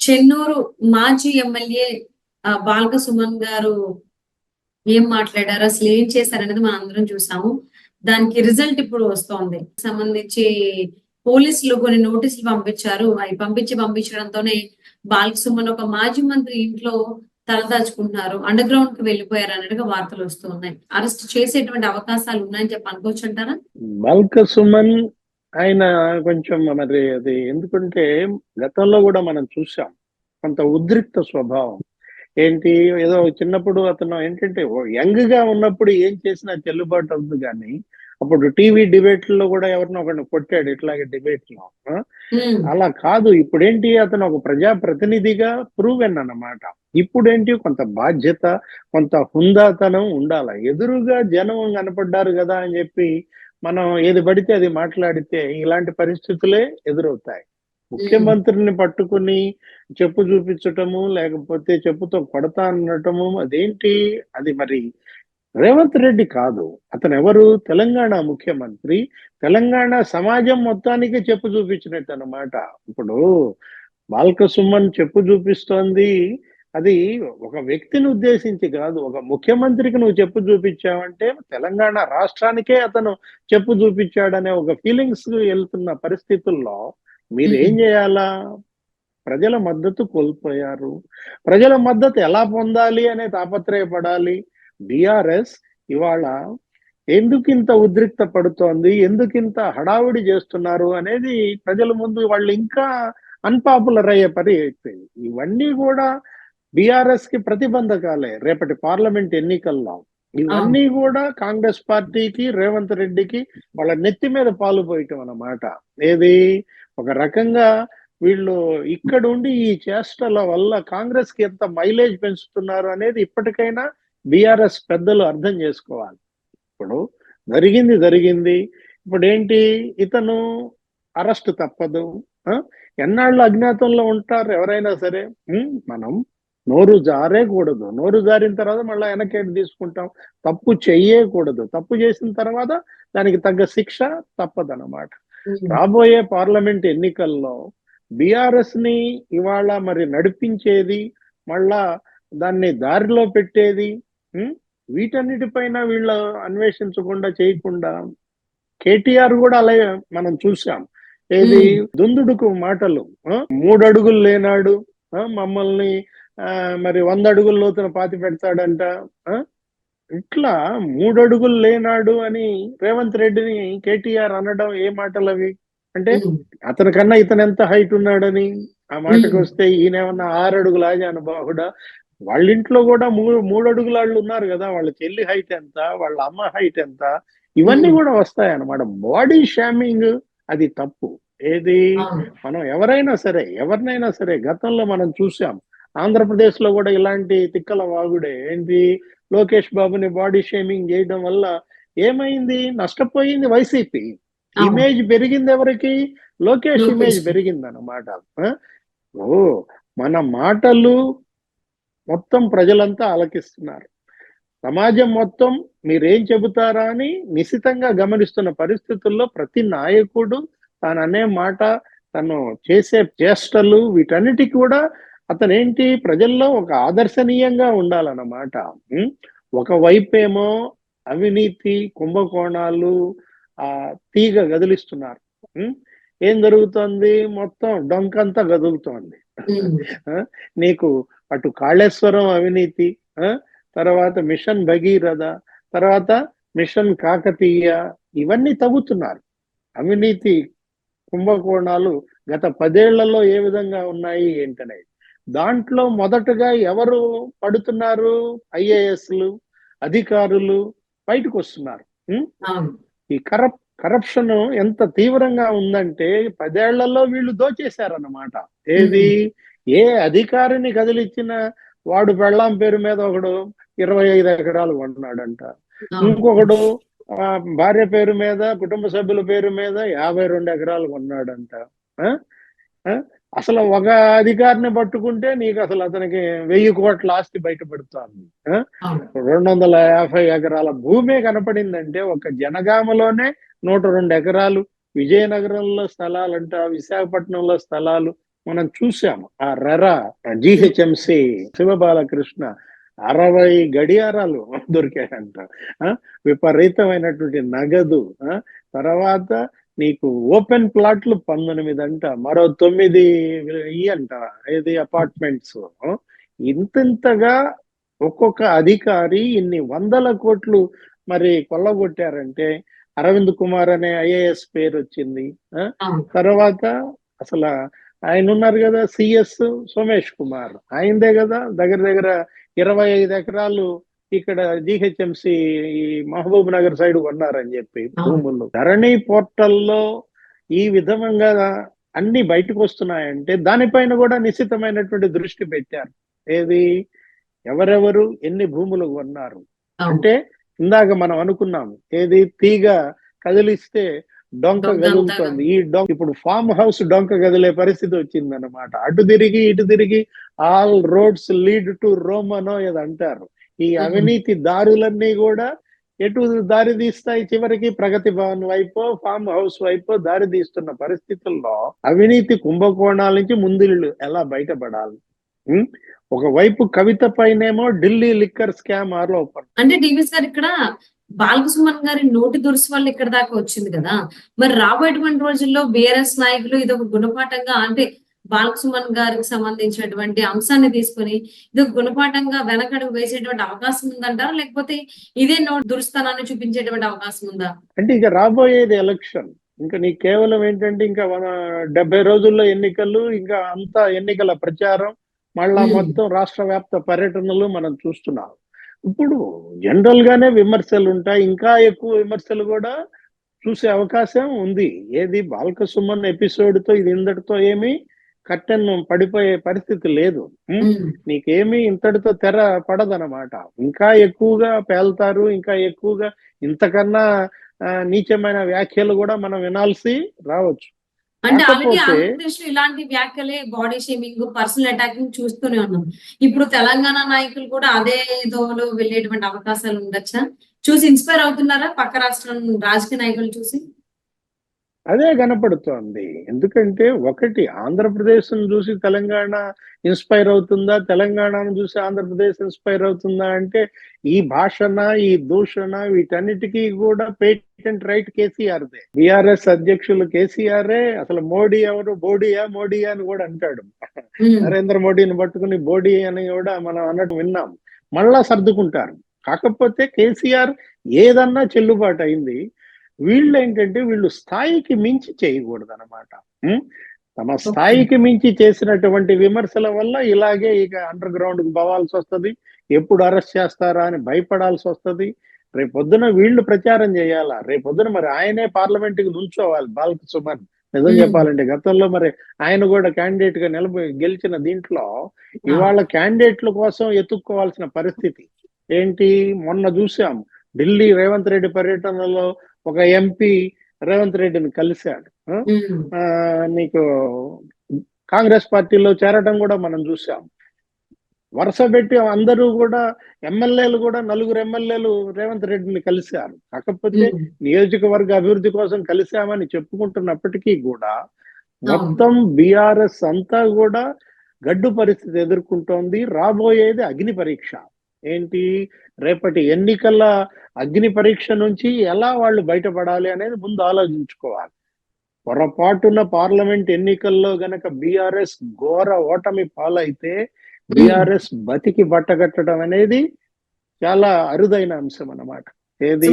చెన్నూరు మాజీ ఎమ్మెల్యే బాల్క సుమన్ గారు ఏం మాట్లాడారు, అసలు ఏం చేశారనేది మనం అందరం చూసాము. దానికి రిజల్ట్ ఇప్పుడు వస్తోంది. సంబంధించి పోలీసులు కొన్ని నోటీసులు పంపించారు. అవి పంపించడంతోనే బాల్క సుమన్ ఒక మాజీ మంత్రి ఇంట్లో తలదాచుకుంటున్నారు, అండర్ గ్రౌండ్ కి వెళ్ళిపోయారు అన్నట్టుగా వార్తలు వస్తున్నాయి. అరెస్ట్ చేసేటువంటి అవకాశాలు ఉన్నాయని చెప్పి అనుకోవచ్చు అంటారా? బాల్క సుమన్ ఆయన కొంచెం మరి అది ఎందుకంటే గతంలో కూడా మనం చూసాం కొంత ఉద్రిక్త స్వభావం. ఏంటి ఏదో చిన్నప్పుడు అతను ఏంటంటే యంగ్ గా ఉన్నప్పుడు ఏం చేసినా చెల్లుబాటు అవుతుంది, కానీ అప్పుడు టీవీ డిబేట్లలో కూడా ఎవరినో ఒకరిని కొట్టాడు ఇట్లాగే డిబేట్ లో. అలా కాదు, ఇప్పుడేంటి అతను ఒక ప్రజా ప్రతినిధిగా ప్రూవెన్ అన్నమాట. ఇప్పుడేంటి కొంత బాధ్యత, కొంత హుందాతనం ఉండాలి. ఎదురుగా జనం కనపడ్డారు కదా అని చెప్పి మనం ఏది పడితే అది మాట్లాడితే ఇలాంటి పరిస్థితులే ఎదురవుతాయి. ముఖ్యమంత్రిని పట్టుకుని చెప్పు చూపించటము, లేకపోతే చెప్పుతో కొడతా అనటము, అదేంటి అది మరి రేవంత్ రెడ్డి కాదు. అతను ఎవరు? తెలంగాణ ముఖ్యమంత్రి. తెలంగాణ సమాజం మొత్తానికి చెప్పు చూపించినట్టు అన్నమాట. ఇప్పుడు బాల్క సుమన్ చెప్పు చూపిస్తోంది, అది ఒక వ్యక్తిని ఉద్దేశించి కాదు. ఒక ముఖ్యమంత్రికి నువ్వు చెప్పు చూపించావంటే తెలంగాణ రాష్ట్రానికే అతను చెప్పు చూపించాడనే ఒక ఫీలింగ్స్ వెళ్తున్న పరిస్థితుల్లో మీరు ఏం చేయాలా? ప్రజల మద్దతు కోల్పోయారు. ప్రజల మద్దతు ఎలా పొందాలి అనే తాపత్రయపడాలి. బిఆర్ఎస్ ఇవాళ ఎందుకింత ఉద్రిక్త పడుతోంది, ఎందుకింత హడావుడి చేస్తున్నారు అనేది ప్రజల ముందు వాళ్ళు ఇంకా అన్పాపులర్ అయ్యే పని అయిపోయింది. ఇవన్నీ కూడా బిఆర్ఎస్ కి ప్రతిబంధకాలే రేపటి పార్లమెంట్ ఎన్నికల్లో. ఇవన్నీ కూడా కాంగ్రెస్ పార్టీకి, రేవంత్ రెడ్డికి వాళ్ళ నెత్తి మీద పాలు పోయటం అన్నమాట. ఏది ఒక రకంగా వీళ్ళు ఇక్కడ ఉండి ఈ చేష్టల వల్ల కాంగ్రెస్ కి ఎంత మైలేజ్ పెంచుతున్నారు అనేది ఇప్పటికైనా బిఆర్ఎస్ పెద్దలు అర్థం చేసుకోవాలి. ఇప్పుడు జరిగింది. ఇప్పుడు ఏంటి, ఇతను అరెస్ట్ తప్పదు. ఎన్నాళ్ళు అజ్ఞాతంలో ఉంటారు ఎవరైనా సరే. మనం నోరు జారేకూడదు. నోరు జారిన తర్వాత మళ్ళీ వెనకేటి తీసుకుంటాం. తప్పు చెయ్యకూడదు. తప్పు చేసిన తర్వాత దానికి తగ్గ శిక్ష తప్పదన్నమాట. రాబోయే పార్లమెంట్ ఎన్నికల్లో బిఆర్ఎస్ ని ఇవాళ మరి నడిపించేది, మళ్ళా దాన్ని దారిలో పెట్టేది, వీటన్నిటిపైన వీళ్ళు అన్వేషించకుండా చేయకుండా కేటీఆర్ కూడా అలాగే మనం చూసాం. ఏది దుందుడుకు మాటలు, 3 అడుగులు లేనాడు మమ్మల్ని మరి 100 అడుగుల లోతున పాతి పెడతాడంట. ఇట్లా 3 అడుగులు లేనాడు అని రేవంత్ రెడ్డిని కేటీఆర్ అనడం ఏ మాటలు అవి? అంటే అతని కన్నా ఇతను ఎంత హైట్ ఉన్నాడని ఆ మాటకు వస్తే ఈయనేమన్నా 6 అడుగుల అనుభావుడా? వాళ్ళ ఇంట్లో కూడా 3 అడుగుల వాళ్ళు ఉన్నారు కదా, వాళ్ళ చెల్లి హైట్ ఎంత, వాళ్ళ అమ్మ హైట్ ఎంత, ఇవన్నీ కూడా వస్తాయి అన్నమాట. బాడీ షామింగ్ అది తప్పు. ఏది మనం ఎవరైనా సరే గతంలో మనం చూసాం. ఆంధ్రప్రదేశ్ లో కూడా ఇలాంటి తిక్కల వాగుడే. ఏంటి, లోకేష్ బాబుని బాడీ షేమింగ్ చేయడం వల్ల ఏమైంది? నష్టపోయింది వైసీపీ. ఇమేజ్ పెరిగింది ఎవరికి? లోకేష్ ఇమేజ్ పెరిగింది అన్నమాట. మన మాటలు మొత్తం ప్రజలంతా ఆలకిస్తున్నారు. సమాజం మొత్తం మీరేం చెబుతారా అని నిశితంగా గమనిస్తున్న పరిస్థితుల్లో ప్రతి నాయకుడు తాను అనే మాట, తను చేసే చేష్టలు, వీటన్నిటికీ కూడా అతనేంటి ప్రజల్లో ఒక ఆదర్శనీయంగా ఉండాలన్నమాట. ఒకవైపేమో అవినీతి కుంభకోణాలు తీగ గదిలిస్తున్నారు. ఏం జరుగుతోంది? మొత్తం డొంకంతా గదులుతోంది. నీకు అటు కాళేశ్వరం అవినీతి, తర్వాత మిషన్ భగీరథ, తర్వాత మిషన్ కాకతీయ, ఇవన్నీ తవ్వుతున్నారు. అవినీతి కుంభకోణాలు గత 10 ఏళ్లలో ఏ విధంగా ఉన్నాయి ఏంటనేది. దాంట్లో మొదటగా ఎవరు పడుతున్నారు? ఐఏఎస్లు, అధికారులు బయటకు వస్తున్నారు. ఈ కరప్షన్ ఎంత తీవ్రంగా ఉందంటే 10 ఏళ్లలో వీళ్ళు దోచేశారన్నమాట. ఏది, ఏ అధికారిని కదిలిచ్చిన వాడు పెళ్ళాం పేరు మీద ఒకడు 25 ఎకరాలు కొన్నాడంట, ఇంకొకడు భార్య పేరు మీద, కుటుంబ సభ్యుల పేరు మీద 52 ఎకరాలు కొన్నాడంట. అసలు ఒక అధికారిని పట్టుకుంటే నీకు అసలు అతనికి 1000 కోట్ల ఆస్తి బయటపడుతోంది. 250 ఎకరాల భూమే కనపడిందంటే ఒక జనగామలోనే 102 ఎకరాలు, విజయనగరంలో స్థలాలంట, విశాఖపట్నంలో స్థలాలు, మనం చూసాం. ఆ రెరా జిహెచ్ఎంసి శివబాలకృష్ణ 60 గడియారాలు దొరికాయంట. విపరీతమైనటువంటి నగదు. తర్వాత నీకు ఓపెన్ ప్లాట్లు 19 అంట. మరో 9 అంట. ఏది అపార్ట్మెంట్స్. ఇంతింతగా ఒక్కొక్క అధికారి ఇన్ని వందల కోట్లు మరి కొల్లగొట్టారంటే అరవింద్ కుమార్ అనే ఐఏఎస్ పేరు వచ్చింది. తర్వాత అసలు ఆయన ఉన్నారు కదా సిఎస్ సోమేష్ కుమార్, ఆయనదే కదా దగ్గర దగ్గర 25 ఎకరాలు ఇక్కడ జిహెచ్ఎంసి ఈ మహబూబ్ నగర్ సైడ్ కొన్నారని చెప్పి భూములు. ధరణి పోర్టల్లో ఈ విధంగా అన్ని బయటకు వస్తున్నాయంటే దానిపైన కూడా నిశ్చితమైనటువంటి దృష్టి పెట్టారు. ఏది ఎవరెవరు ఎన్ని భూములు కొన్నారు అంటే ఇందాక మనం అనుకున్నాం ఏది తీగ కదిలిస్తే డొంక కదులుతోంది. ఈ డొంక ఇప్పుడు ఫామ్ హౌస్ డొంక కదిలే పరిస్థితి వచ్చింది అనమాట. అటు తిరిగి ఇటు తిరిగి all roads lead to Rome అనో ఏదో అంటారు. ఈ అవినీతి దారులన్నీ కూడా ఎటు దారి తీస్తాయి, చివరికి ప్రగతి భవన్ వైపు ఫామ్ హౌస్ వైపు దారి తీస్తున్న పరిస్థితుల్లో అవినీతి కుంభకోణాల నుంచి ముందు ఎలా బయటపడాలి? ఒకవైపు కవిత పైనేమో ఢిల్లీ లిక్కర్ స్కామ్ ఆరోపణ. అంటే డివిఎస్ గారు ఇక్కడ బాలకసుమన్ గారి నోటి దురుసు వల్ల ఇక్కడ దాకా వచ్చింది కదా, మరి రాబోయేటువంటి రోజుల్లో బీఆర్ఎస్ నాయకులు ఇది ఒక గుణపాఠంగా అంటే బాలకసుమన్ గారికి సంబంధించినటువంటి అంశాన్ని తీసుకుని ఇది ఒక గుణపాఠంగా వెనకడుగు వేసేటువంటి అవకాశం ఉందంటారా, లేకపోతే ఇదే నోటి దురుస్తనాన్ని చూపించేటువంటి అవకాశం ఉందా? అంటే ఇక రాబోయేది ఎలక్షన్, ఇంకా నీకు కేవలం ఏంటంటే ఇంకా 70 రోజుల్లో ఎన్నికలు, ఇంకా అంతా ఎన్నికల ప్రచారం, మళ్ళా మొత్తం రాష్ట్ర వ్యాప్త పర్యటనలు మనం చూస్తున్నాం. ఇప్పుడు జనరల్ గానే విమర్శలు ఉంటాయి, ఇంకా ఎక్కువ విమర్శలు కూడా చూసే అవకాశం ఉంది. ఏది బాలకసుమన్ ఎపిసోడ్ తో ఇది ఇంతటితో ఏమి కర్టెన్ పడిపోయే పరిస్థితి లేదు. నీకేమి ఇంతటితో తెర పడదనమాట. ఇంకా ఎక్కువగా పేల్తారు, ఇంకా ఎక్కువగా ఇంతకన్నా నీచమైన వ్యాఖ్యలు కూడా మనం వినాల్సి రావచ్చు. అంటే ఆల్రెడీ ఆంధ్రప్రదేశ్ లో ఇలాంటి వ్యాఖ్యలే బాడీ షేమింగ్, పర్సనల్ అటాకింగ్ చూస్తూనే ఉన్నాం. ఇప్పుడు తెలంగాణ నాయకులు కూడా అదే దోవలో వెళ్ళేటువంటి అవకాశాలు ఉండొచ్చా? చూసి ఇన్స్పైర్ అవుతున్నారా పక్క రాష్ట్రం రాజకీయ నాయకులు చూసి? అదే కనపడుతోంది. ఎందుకంటే ఒకటి ఆంధ్రప్రదేశ్ చూసి తెలంగాణ ఇన్స్పైర్ అవుతుందా, తెలంగాణను చూసి ఆంధ్రప్రదేశ్ ఇన్స్పైర్ అవుతుందా అంటే ఈ భాషణ, ఈ దూషణ వీటన్నిటికీ కూడా పేటెంట్ రైట్ కేసీఆర్దే. బీఆర్ఎస్ అధ్యక్షులు కేసీఆరే. అసలు మోడీ ఎవరు, మోడీయా అని కూడా అంటాడు. నరేంద్ర మోడీని పట్టుకుని బోడీ అని కూడా మనం అన్నట్టు విన్నాం. మళ్ళా సర్దుకుంటారు. కాకపోతే కేసీఆర్ ఏదన్నా చెల్లుబాటు అయింది. వీళ్ళు ఏంటంటే వీళ్ళు స్థాయికి మించి చేయకూడదు అనమాట. తమ స్థాయికి మించి చేసినటువంటి విమర్శల వల్ల ఇలాగే ఇక అండర్ గ్రౌండ్ కు పోవాల్సి వస్తుంది. ఎప్పుడు అరెస్ట్ చేస్తారా అని భయపడాల్సి వస్తుంది. రేపొద్దున వీళ్ళు ప్రచారం చేయాలా, రేపొద్దున మరి ఆయనే పార్లమెంట్ కి నుంచోవాలి. బాలకసుమన్ నిజం చెప్పాలంటే గతంలో మరి ఆయన కూడా క్యాండిడేట్ గా గెలిచిన దీంట్లో ఇవాళ క్యాండిడేట్ల కోసం ఎత్తుక్కోవాల్సిన పరిస్థితి ఏంటి? మొన్న చూసాం ఢిల్లీ రేవంత్ రెడ్డి పర్యటనలో ఒక ఎంపీ రేవంత్ రెడ్డిని కలిశాడు. నీకు కాంగ్రెస్ పార్టీలో చేరడం కూడా మనం చూసాం. వరుస పెట్టి అందరూ కూడా ఎమ్మెల్యేలు కూడా 4 ఎమ్మెల్యేలు రేవంత్ రెడ్డిని కలిశారు. కాకపోతే నియోజకవర్గ అభివృద్ధి కోసం కలిశామని చెప్పుకుంటున్నప్పటికీ కూడా మొత్తం బీఆర్ఎస్ అంతా కూడా గడ్డు పరిస్థితి ఎదుర్కొంటోంది. రాబోయేది అగ్ని పరీక్ష. ఏంటి? రేపటి ఎన్నికల అగ్ని పరీక్ష నుంచి ఎలా వాళ్ళు బయటపడాలి అనేది ముందు ఆలోచించుకోవాలి. పొరపాటున పార్లమెంట్ ఎన్నికల్లో గనక బీఆర్ఎస్ ఘోర ఓటమి పాలైతే బీఆర్ఎస్ బతికి బట్టగట్టడం అనేది చాలా అరుదైన అంశం అన్నమాట.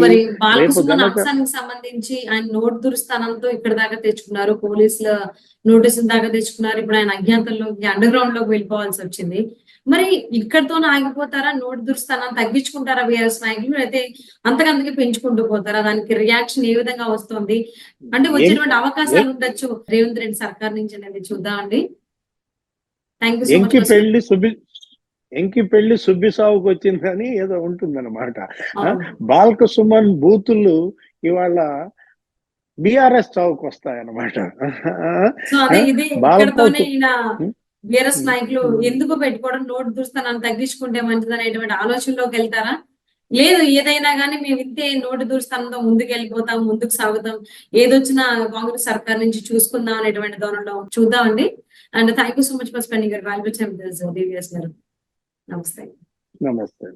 మరి బాలకసుమన్ అంశానికి సంబంధించి ఆయన నోటు దురుస్థానంతో ఇక్కడ దాకా తెచ్చుకున్నారు, పోలీసుల నోటీసుల దాకా తెచ్చుకున్నారు. ఇప్పుడు ఆయన అజ్ఞాతంలోకి అండర్ గ్రౌండ్ లోకి వెళ్ళిపోవాల్సి వచ్చింది. మరి ఇక్కడతోనే ఆగిపోతారా? నోటు దురుస్థానం తగ్గించుకుంటారా బీఆర్ఎస్ నాయకులు, అయితే అంతకంతకి పెంచుకుంటూ పోతారా? దానికి రియాక్షన్ ఏ విధంగా వస్తుంది? అంటే వచ్చేటువంటి అవకాశాలు ఉండొచ్చు రేవంత్ రెడ్డి సర్కార్ నుంచి అనేది చూద్దామండి. Thank you so much. ఎంకి పెళ్లి సుబ్బి సావుకు వచ్చిందని ఏదో ఉంటుందన్నమాట. బాలకసుమన్ బూతులు ఇవాళ బీఆర్ఎస్ చావుకు వస్తాయన్నమాట. బీఆర్ఎస్ నాయకులు ఎందుకు పెట్టుకోవడం, నోటు దురుస్తానని తగ్గించుకుంటే మంచిది అనేటువంటి ఆలోచనలోకి వెళ్తారా? లేదు ఏదైనా కానీ మేము ఇంతే నోటు దురుస్తానంతో ముందుకు వెళ్ళిపోతాం, ముందుకు సాగుతాం, ఏదొచ్చినా కాంగ్రెస్ సర్కార్ నుంచి చూసుకుందాం అనేటువంటి ధోరణిలో చూద్దామండి. And thank you so much for spending your valuable time this Divya's గారు. నమస్తే. నమస్తే.